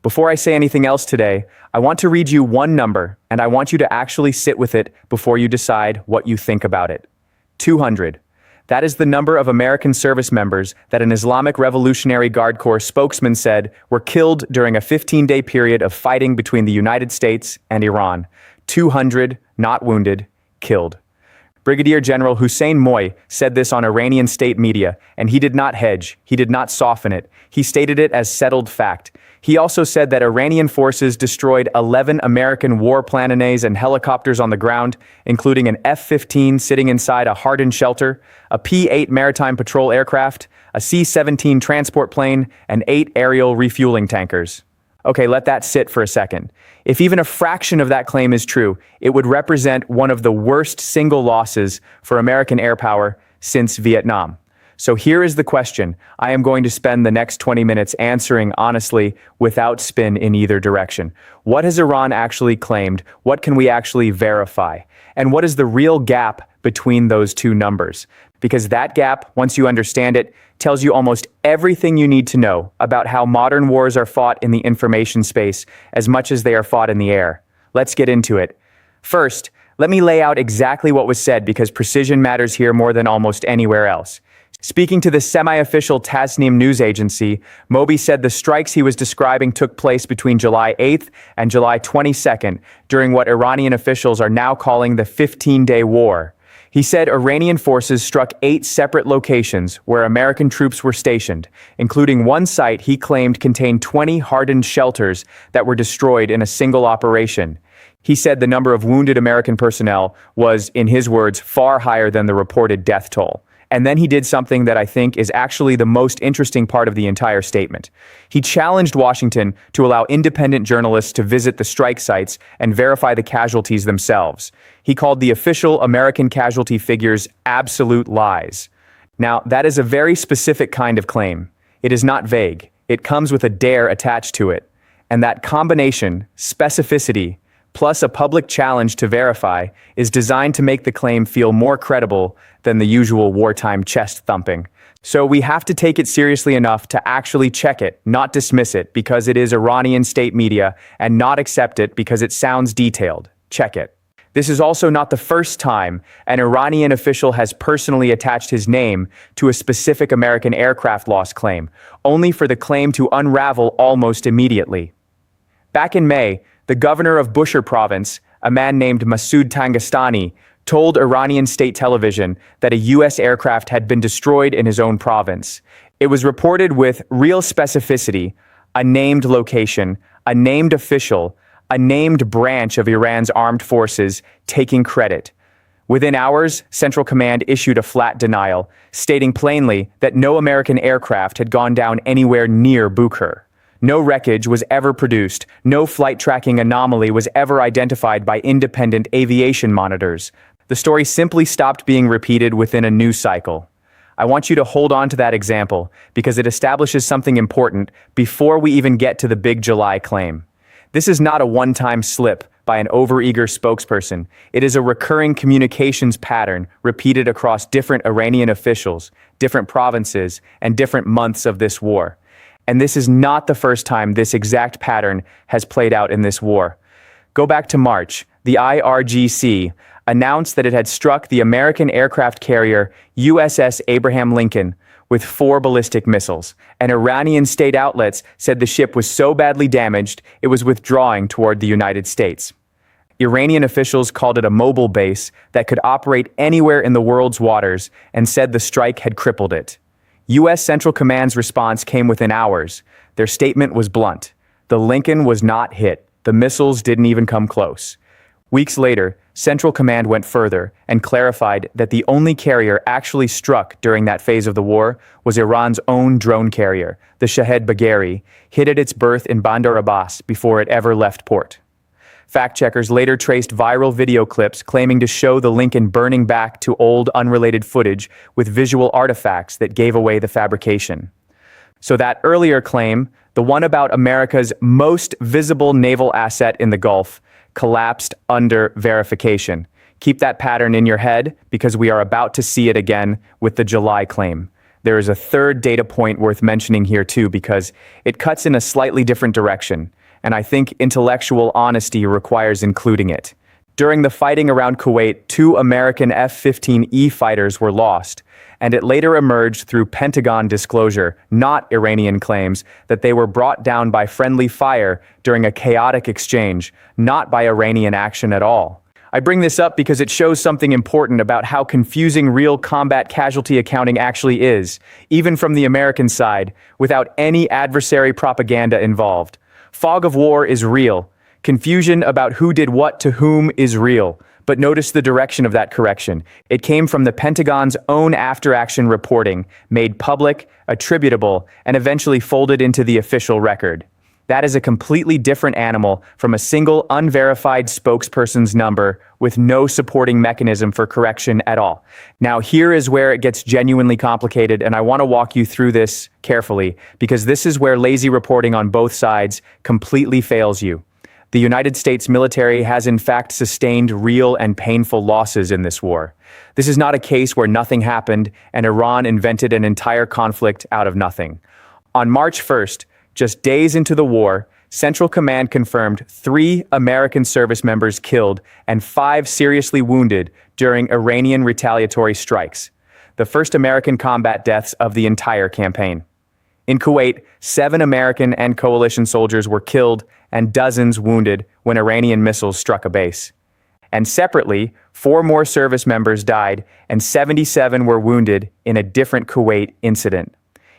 Before I say anything else today, I want to read you one number, and I want you to actually sit with it before you decide what you think about it. 200. That is the number of American service members that an Islamic Revolutionary Guard Corps spokesman said were killed during a 15-day period of fighting between the United States and Iran. 200, not wounded, killed. Brigadier General Hussein Moy said this on Iranian state media, and he did not hedge, he did not soften it. He stated it as settled fact. He also said that Iranian forces destroyed 11 American warplanes and helicopters on the ground, including an F-15 sitting inside a hardened shelter, a P-8 maritime patrol aircraft, a C-17 transport plane, and 8 aerial refueling tankers. Okay, let that sit for a second. If even a fraction of that claim is true, it would represent one of the worst single losses for American air power since Vietnam. So here is the question I am going to spend the next 20 minutes answering honestly without spin in either direction. What has Iran actually claimed? What can we actually verify? And what is the real gap between those two numbers? Because that gap, once you understand it, tells you almost everything you need to know about how modern wars are fought in the information space as much as they are fought in the air. Let's get into it. First, let me lay out exactly what was said because precision matters here more than almost anywhere else. Speaking to the semi-official Tasnim news agency, Moby said the strikes he was describing took place between July 8th and July 22nd during what Iranian officials are now calling the 15-day war. He said Iranian forces struck 8 separate locations where American troops were stationed, including one site he claimed contained 20 hardened shelters that were destroyed in a single operation. He said the number of wounded American personnel was, in his words, far higher than the reported death toll. And then he did something that I think is actually the most interesting part of the entire statement. He challenged Washington to allow independent journalists to visit the strike sites and verify the casualties themselves. He called the official American casualty figures absolute lies. Now, that is a very specific kind of claim. It is not vague. It comes with a dare attached to it. And that combination, specificity, plus a public challenge to verify, is designed to make the claim feel more credible than the usual wartime chest thumping. So we have to take it seriously enough to actually check it, not dismiss it because it is Iranian state media, and not accept it because it sounds detailed. Check it. This is also not the first time an Iranian official has personally attached his name to a specific American aircraft loss claim, only for the claim to unravel almost immediately. Back in May, the governor of Bushehr province, a man named Masoud Tangastani, told Iranian state television that a U.S. aircraft had been destroyed in his own province. It was reported with real specificity, a named location, a named official, a named branch of Iran's armed forces taking credit. Within hours, Central Command issued a flat denial, stating plainly that no American aircraft had gone down anywhere near Bushehr. No wreckage was ever produced, no flight tracking anomaly was ever identified by independent aviation monitors. The story simply stopped being repeated within a news cycle. I want you to hold on to that example because it establishes something important before we even get to the big July claim. This is not a one-time slip by an overeager spokesperson. It is a recurring communications pattern repeated across different Iranian officials, different provinces, and different months of this war. And this is not the first time this exact pattern has played out in this war. Go back to March. The IRGC announced that it had struck the American aircraft carrier USS Abraham Lincoln with 4 ballistic missiles, and Iranian state outlets said the ship was so badly damaged it was withdrawing toward the United States. Iranian officials called it a mobile base that could operate anywhere in the world's waters and said the strike had crippled it. U.S. Central Command's response came within hours. Their statement was blunt. The Lincoln was not hit. The missiles didn't even come close. Weeks later, Central Command went further and clarified that the only carrier actually struck during that phase of the war was Iran's own drone carrier, the Shahed Bagheri, hit at its berth in Bandar Abbas before it ever left port. Fact-checkers later traced viral video clips claiming to show the Lincoln burning back to old unrelated footage with visual artifacts that gave away the fabrication. So that earlier claim, the one about America's most visible naval asset in the Gulf, collapsed under verification. Keep that pattern in your head because we are about to see it again with the July claim. There is a third data point worth mentioning here too, because it cuts in a slightly different direction, and I think intellectual honesty requires including it. During the fighting around Kuwait, 2 American F-15E fighters were lost, and it later emerged through Pentagon disclosure, not Iranian claims, that they were brought down by friendly fire during a chaotic exchange, not by Iranian action at all. I bring this up because it shows something important about how confusing real combat casualty accounting actually is, even from the American side, without any adversary propaganda involved. Fog of war is real. Confusion about who did what to whom is real. But notice the direction of that correction. It came from the Pentagon's own after-action reporting, made public, attributable, and eventually folded into the official record. That is a completely different animal from a single unverified spokesperson's number with no supporting mechanism for correction at all. Now, here is where it gets genuinely complicated, and I want to walk you through this carefully, because this is where lazy reporting on both sides completely fails you. The United States military has in fact sustained real and painful losses in this war. This is not a case where nothing happened and Iran invented an entire conflict out of nothing. On March 1st, just days into the war, Central Command confirmed 3 American service members killed and 5 seriously wounded during Iranian retaliatory strikes, the first American combat deaths of the entire campaign. In Kuwait, 7 American and coalition soldiers were killed and dozens wounded when Iranian missiles struck a base. And separately, 4 more service members died and 77 were wounded in a different Kuwait incident.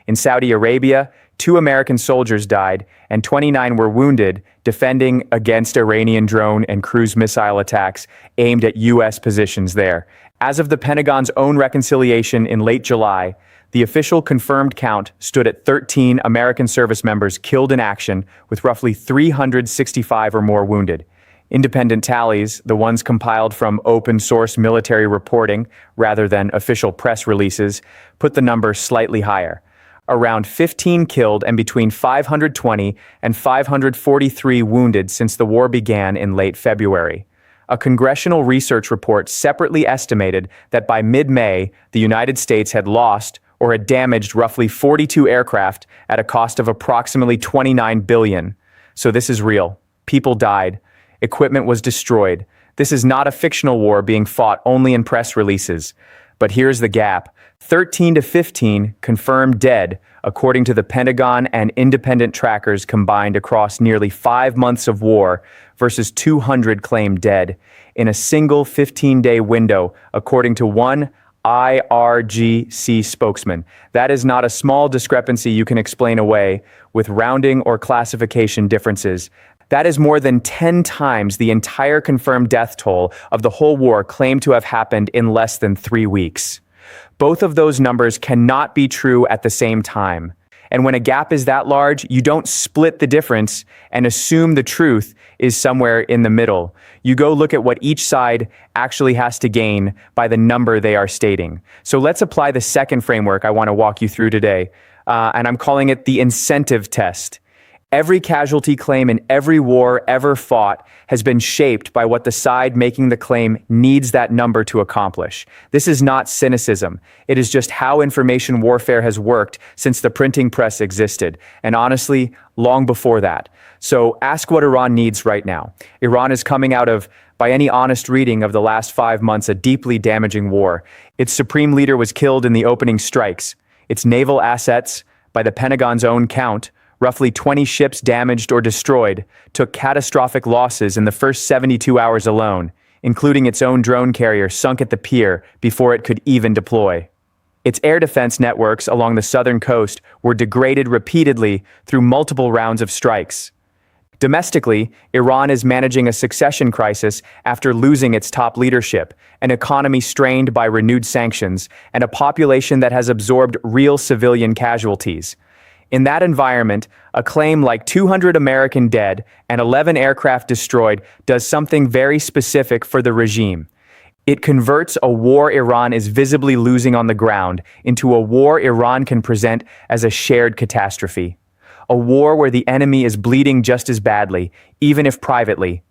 In Saudi Arabia, 2 American soldiers died and 29 were wounded defending against Iranian drone and cruise missile attacks aimed at U.S. positions there. As of the Pentagon's own reconciliation in late July, the official confirmed count stood at 13 American service members killed in action, with roughly 365 or more wounded. Independent tallies, the ones compiled from open-source military reporting rather than official press releases, put the number slightly higher. Around 15 killed and between 520 and 543 wounded since the war began in late February. A congressional research report separately estimated that by mid-May, the United States had lost or had damaged roughly 42 aircraft at a cost of approximately $29 billion. So this is real. People died. Equipment was destroyed. This is not a fictional war being fought only in press releases. But here's the gap. 13 to 15 confirmed dead, according to the Pentagon and independent trackers combined across nearly 5 months of war, versus 200 claimed dead in a single 15-day window, according to one IRGC spokesman. That is not a small discrepancy you can explain away with rounding or classification differences. That is more than 10 times the entire confirmed death toll of the whole war claimed to have happened in less than 3 weeks. Both of those numbers cannot be true at the same time. And when a gap is that large, you don't split the difference and assume the truth is somewhere in the middle. You go look at what each side actually has to gain by the number they are stating. So let's apply the second framework I want to walk you through today, and I'm calling it the incentive test. Every casualty claim in every war ever fought has been shaped by what the side making the claim needs that number to accomplish. This is not cynicism. It is just how information warfare has worked since the printing press existed, and honestly, long before that. So ask what Iran needs right now. Iran is coming out of, by any honest reading of the last 5 months, a deeply damaging war. Its supreme leader was killed in the opening strikes. Its naval assets, by the Pentagon's own count, roughly 20 ships damaged or destroyed, took catastrophic losses in the first 72 hours alone, including its own drone carrier sunk at the pier before it could even deploy. Its air defense networks along the southern coast were degraded repeatedly through multiple rounds of strikes. Domestically, Iran is managing a succession crisis after losing its top leadership, an economy strained by renewed sanctions, and a population that has absorbed real civilian casualties. In that environment, a claim like 200 American dead and 11 aircraft destroyed does something very specific for the regime. It converts a war Iran is visibly losing on the ground into a war Iran can present as a shared catastrophe. A war where the enemy is bleeding just as badly, even if privately.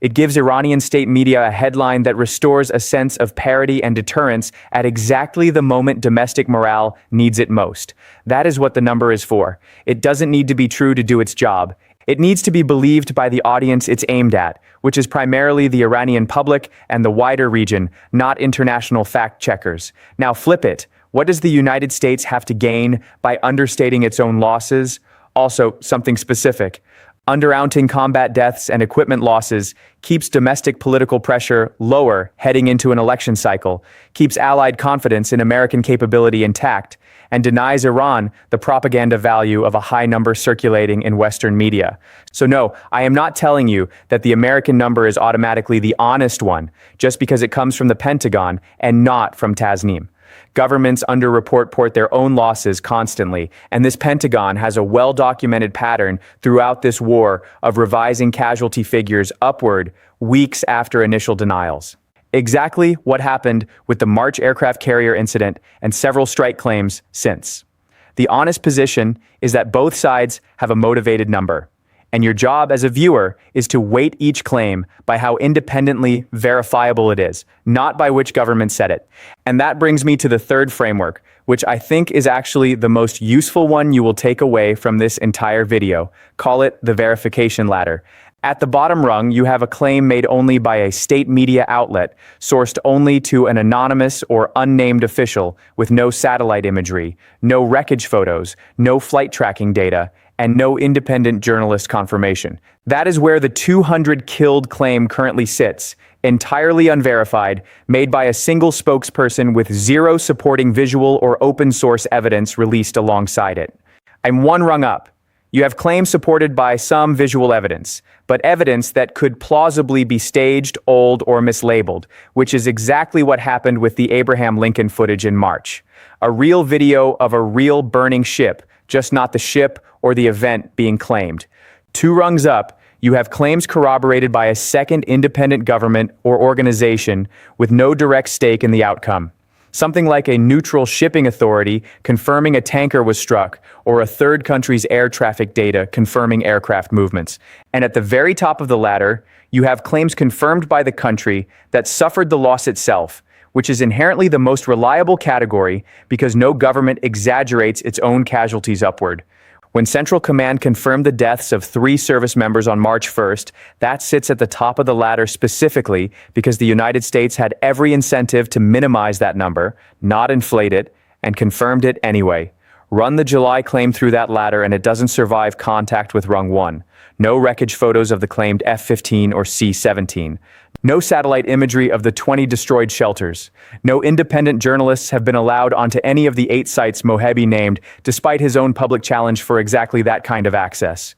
It gives Iranian state media a headline that restores a sense of parity and deterrence at exactly the moment domestic morale needs it most. That is what the number is for. It doesn't need to be true to do its job. It needs to be believed by the audience it's aimed at, which is primarily the Iranian public and the wider region, not international fact-checkers. Now flip it. What does the United States have to gain by understating its own losses? Also, something specific. Undercounting combat deaths and equipment losses keeps domestic political pressure lower heading into an election cycle, keeps allied confidence in American capability intact, and denies Iran the propaganda value of a high number circulating in Western media. So no, I am not telling you that the American number is automatically the honest one, just because it comes from the Pentagon and not from Tasnim. Governments underreport their own losses constantly, and this Pentagon has a well-documented pattern throughout this war of revising casualty figures upward weeks after initial denials. Exactly what happened with the March aircraft carrier incident and several strike claims since. The honest position is that both sides have a motivated number, and your job as a viewer is to weight each claim by how independently verifiable it is, not by which government said it. And that brings me to the third framework, which I think is actually the most useful one you will take away from this entire video. Call it the verification ladder. At the bottom rung, you have a claim made only by a state media outlet, sourced only to an anonymous or unnamed official with no satellite imagery, no wreckage photos, no flight tracking data, and no independent journalist confirmation. That is where the 200 killed claim currently sits, entirely unverified, made by a single spokesperson with zero supporting visual or open source evidence released alongside it. I'm one rung up. You have claims supported by some visual evidence, but evidence that could plausibly be staged, old, or mislabeled, which is exactly what happened with the Abraham Lincoln footage in March. A real video of a real burning ship, just not the ship or the event being claimed. Two rungs up, you have claims corroborated by a second independent government or organization with no direct stake in the outcome. Something like a neutral shipping authority confirming a tanker was struck, or a third country's air traffic data confirming aircraft movements. And at the very top of the ladder, you have claims confirmed by the country that suffered the loss itself, which is inherently the most reliable category because no government exaggerates its own casualties upward. When Central Command confirmed the deaths of 3 service members on March 1st, that sits at the top of the ladder specifically because the United States had every incentive to minimize that number, not inflate it, and confirmed it anyway. Run the July claim through that ladder and it doesn't survive contact with rung 1. No wreckage photos of the claimed F-15 or C-17. No satellite imagery of the 20 destroyed shelters. No independent journalists have been allowed onto any of the 8 sites Mohebi named, despite his own public challenge for exactly that kind of access.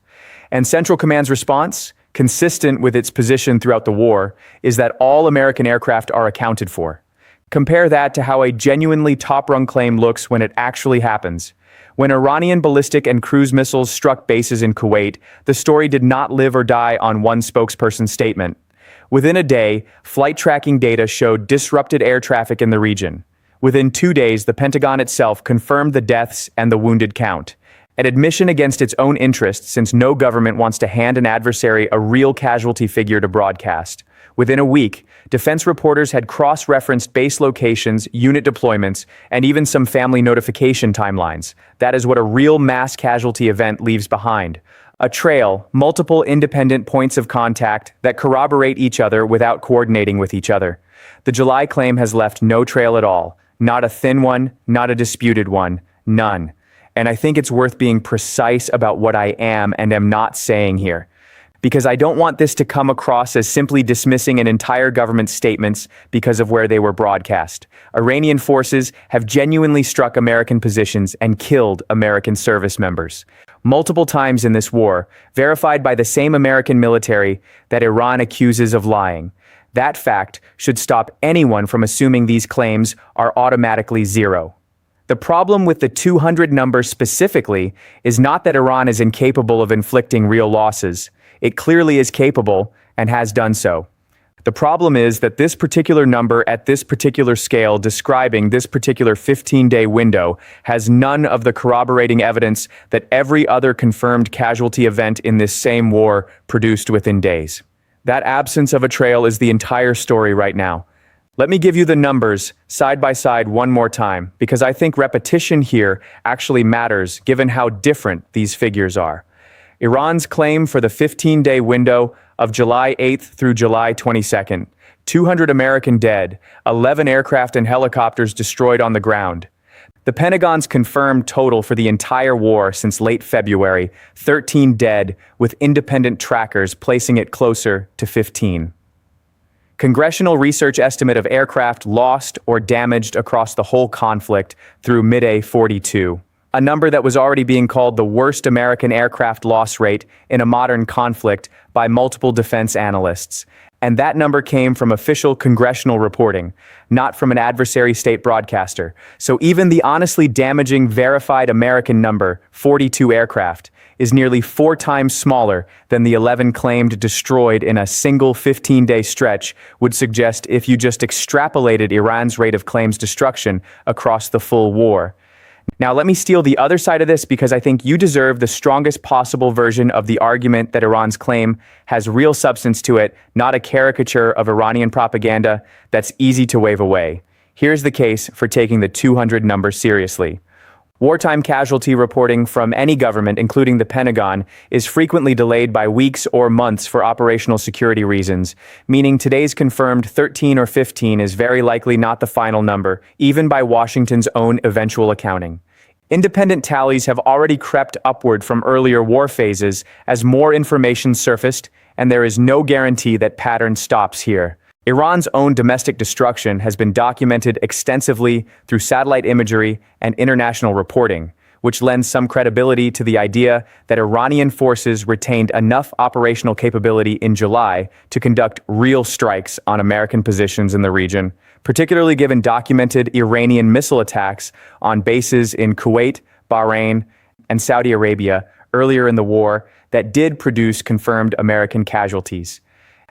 And Central Command's response, consistent with its position throughout the war, is that all American aircraft are accounted for. Compare that to how a genuinely top-rung claim looks when it actually happens. When Iranian ballistic and cruise missiles struck bases in Kuwait, the story did not live or die on one spokesperson's statement. Within a day, flight tracking data showed disrupted air traffic in the region. Within 2 days, the Pentagon itself confirmed the deaths and the wounded count. An admission against its own interests, since no government wants to hand an adversary a real casualty figure to broadcast. Within a week, defense reporters had cross-referenced base locations, unit deployments, and even some family notification timelines. That is what a real mass casualty event leaves behind. A trail, multiple independent points of contact that corroborate each other without coordinating with each other. The July claim has left no trail at all. Not a thin one, not a disputed one, none. And I think it's worth being precise about what I am and am not saying here, because I don't want this to come across as simply dismissing an entire government's statements because of where they were broadcast. Iranian forces have genuinely struck American positions and killed American service members. Multiple times in this war, verified by the same American military that Iran accuses of lying. That fact should stop anyone from assuming these claims are automatically zero. The problem with the 200 number specifically is not that Iran is incapable of inflicting real losses. It clearly is capable and has done so. The problem is that this particular number at this particular scale describing this particular 15-day window has none of the corroborating evidence that every other confirmed casualty event in this same war produced within days. That absence of a trail is the entire story right now. Let me give you the numbers side by side one more time, because I think repetition here actually matters given how different these figures are. Iran's claim for the 15-day window of July 8th through July 22nd, 200 American dead, 11 aircraft and helicopters destroyed on the ground. The Pentagon's confirmed total for the entire war since late February, 13 dead, with independent trackers placing it closer to 15. Congressional research estimate of aircraft lost or damaged across the whole conflict through mid-May 42. A number that was already being called the worst American aircraft loss rate in a modern conflict by multiple defense analysts. And that number came from official congressional reporting, not from an adversary state broadcaster. So even the honestly damaging verified American number, 42 aircraft, is nearly 4 times smaller than the 11 claimed destroyed in a single 15-day stretch would suggest if you just extrapolated Iran's rate of claims destruction across the full war. Now, let me steal the other side of this because I think you deserve the strongest possible version of the argument that Iran's claim has real substance to it, not a caricature of Iranian propaganda that's easy to wave away. Here's the case for taking the 200 number seriously. Wartime casualty reporting from any government, including the Pentagon, is frequently delayed by weeks or months for operational security reasons, meaning today's confirmed 13 or 15 is very likely not the final number, even by Washington's own eventual accounting. Independent tallies have already crept upward from earlier war phases as more information surfaced, and there is no guarantee that pattern stops here. Iran's own domestic destruction has been documented extensively through satellite imagery and international reporting, which lends some credibility to the idea that Iranian forces retained enough operational capability in July to conduct real strikes on American positions in the region, particularly given documented Iranian missile attacks on bases in Kuwait, Bahrain, and Saudi Arabia earlier in the war that did produce confirmed American casualties.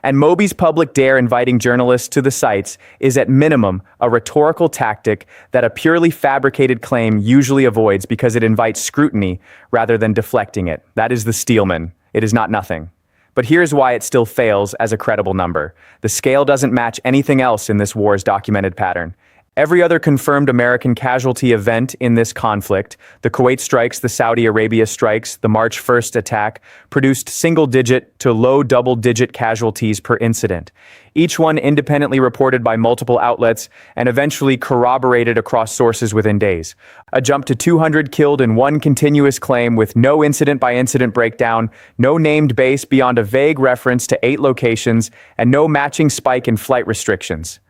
And Moby's public dare inviting journalists to the sites is at minimum a rhetorical tactic that a purely fabricated claim usually avoids because it invites scrutiny rather than deflecting it. That is the Steelman. It is not nothing. But here's why it still fails as a credible number. The scale doesn't match anything else in this war's documented pattern. Every other confirmed American casualty event in this conflict, the Kuwait strikes, the Saudi Arabia strikes, the March 1st attack, produced single-digit to low double-digit casualties per incident, each one independently reported by multiple outlets and eventually corroborated across sources within days. A jump to 200 killed in one continuous claim with no incident-by-incident breakdown, no named base beyond a vague reference to 8 locations, and no matching spike in flight restrictions.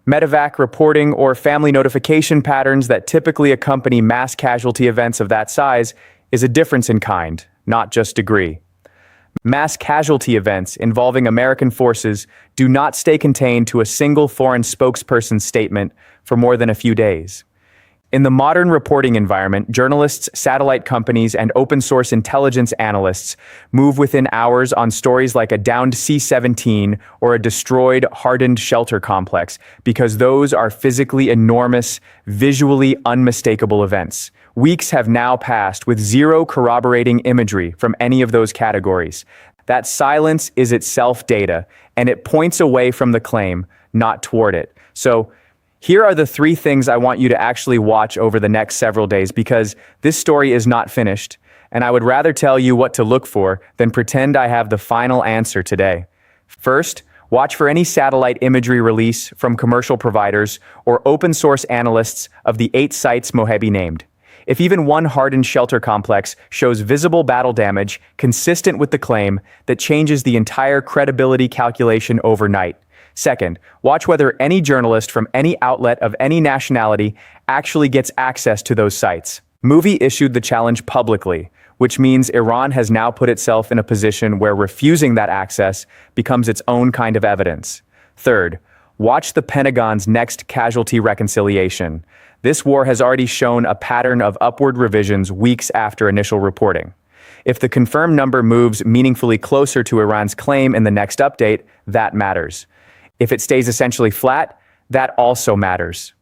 Medevac reporting or family notification patterns that typically accompany mass casualty events of that size is a difference in kind, not just degree. Mass casualty events involving American forces do not stay contained to a single foreign spokesperson's statement for more than a few days. In the modern reporting environment, journalists, satellite companies, and open-source intelligence analysts move within hours on stories like a downed C-17 or a destroyed, hardened shelter complex because those are physically enormous, visually unmistakable events. Weeks have now passed with zero corroborating imagery from any of those categories. That silence is itself data, and it points away from the claim, not toward it. So, here are the 3 things I want you to actually watch over the next several days because this story is not finished, and I would rather tell you what to look for than pretend I have the final answer today. First, watch for any satellite imagery release from commercial providers or open source analysts of the 8 sites Mohebi named. If even one hardened shelter complex shows visible battle damage consistent with the claim, that changes the entire credibility calculation overnight. Second, watch whether any journalist from any outlet of any nationality actually gets access to those sites. Moby issued the challenge publicly, which means Iran has now put itself in a position where refusing that access becomes its own kind of evidence. Third, watch the Pentagon's next casualty reconciliation. This war has already shown a pattern of upward revisions weeks after initial reporting. If the confirmed number moves meaningfully closer to Iran's claim in the next update, that matters. If it stays essentially flat, that also matters.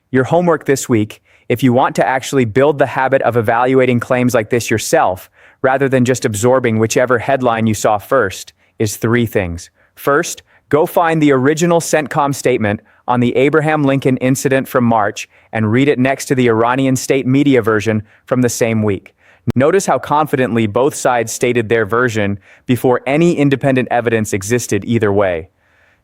Your homework this week, if you want to actually build the habit of evaluating claims like this yourself, rather than just absorbing whichever headline you saw first, is 3 things. First, go find the original CENTCOM statement on the Abraham Lincoln incident from March and read it next to the Iranian state media version from the same week. Notice how confidently both sides stated their version before any independent evidence existed either way.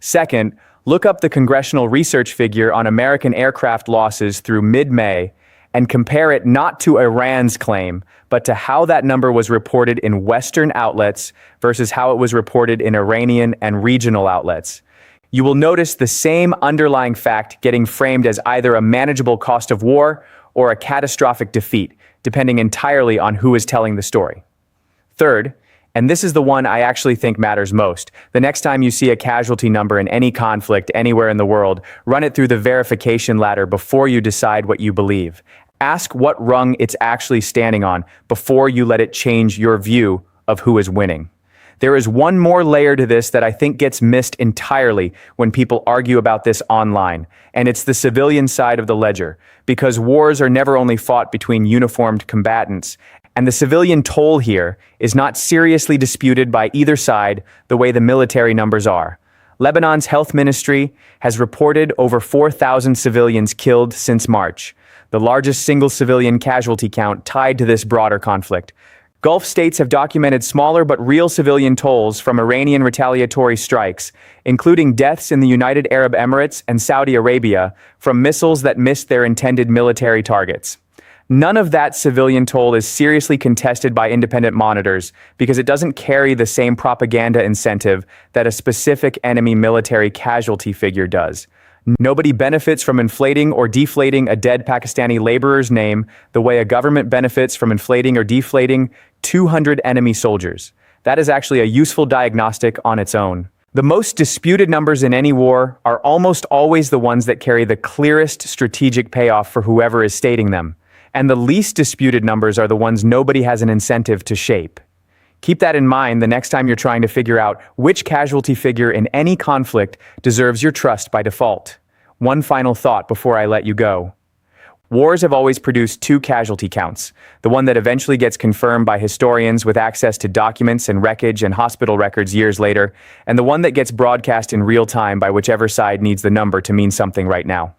Second, look up the congressional research figure on American aircraft losses through mid-May and compare it not to Iran's claim, but to how that number was reported in Western outlets versus how it was reported in Iranian and regional outlets. You will notice the same underlying fact getting framed as either a manageable cost of war or a catastrophic defeat, depending entirely on who is telling the story. Third, and this is the one I actually think matters most, the next time you see a casualty number in any conflict anywhere in the world, run it through the verification ladder before you decide what you believe. Ask what rung it's actually standing on before you let it change your view of who is winning. There is one more layer to this that I think gets missed entirely when people argue about this online, and it's the civilian side of the ledger, because wars are never only fought between uniformed combatants, and the civilian toll here is not seriously disputed by either side the way the military numbers are. Lebanon's health ministry has reported over 4,000 civilians killed since March, the largest single civilian casualty count tied to this broader conflict. Gulf states have documented smaller but real civilian tolls from Iranian retaliatory strikes, including deaths in the United Arab Emirates and Saudi Arabia from missiles that missed their intended military targets. None of that civilian toll is seriously contested by independent monitors because it doesn't carry the same propaganda incentive that a specific enemy military casualty figure does. Nobody benefits from inflating or deflating a dead Pakistani laborer's name the way a government benefits from inflating or deflating 200 enemy soldiers. That is actually a useful diagnostic on its own. The most disputed numbers in any war are almost always the ones that carry the clearest strategic payoff for whoever is stating them. And the least disputed numbers are the ones nobody has an incentive to shape. Keep that in mind the next time you're trying to figure out which casualty figure in any conflict deserves your trust by default. One final thought before I let you go. Wars have always produced two casualty counts, the one that eventually gets confirmed by historians with access to documents and wreckage and hospital records years later, and the one that gets broadcast in real time by whichever side needs the number to mean something right now.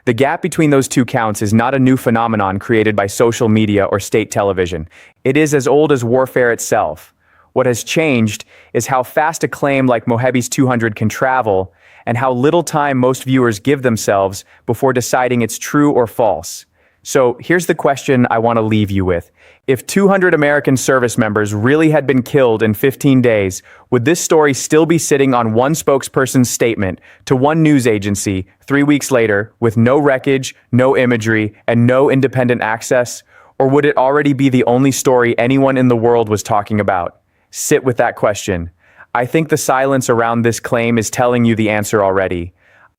The gap between those two counts is not a new phenomenon created by social media or state television. It is as old as warfare itself. What has changed is how fast a claim like Mohebi's 200 can travel, and how little time most viewers give themselves before deciding it's true or false. So here's the question I want to leave you with. If 200 American service members really had been killed in 15 days, would this story still be sitting on one spokesperson's statement to one news agency 3 weeks later with no wreckage, no imagery, and no independent access? Or would it already be the only story anyone in the world was talking about? Sit with that question. I think the silence around this claim is telling you the answer already.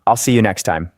I'll see you next time.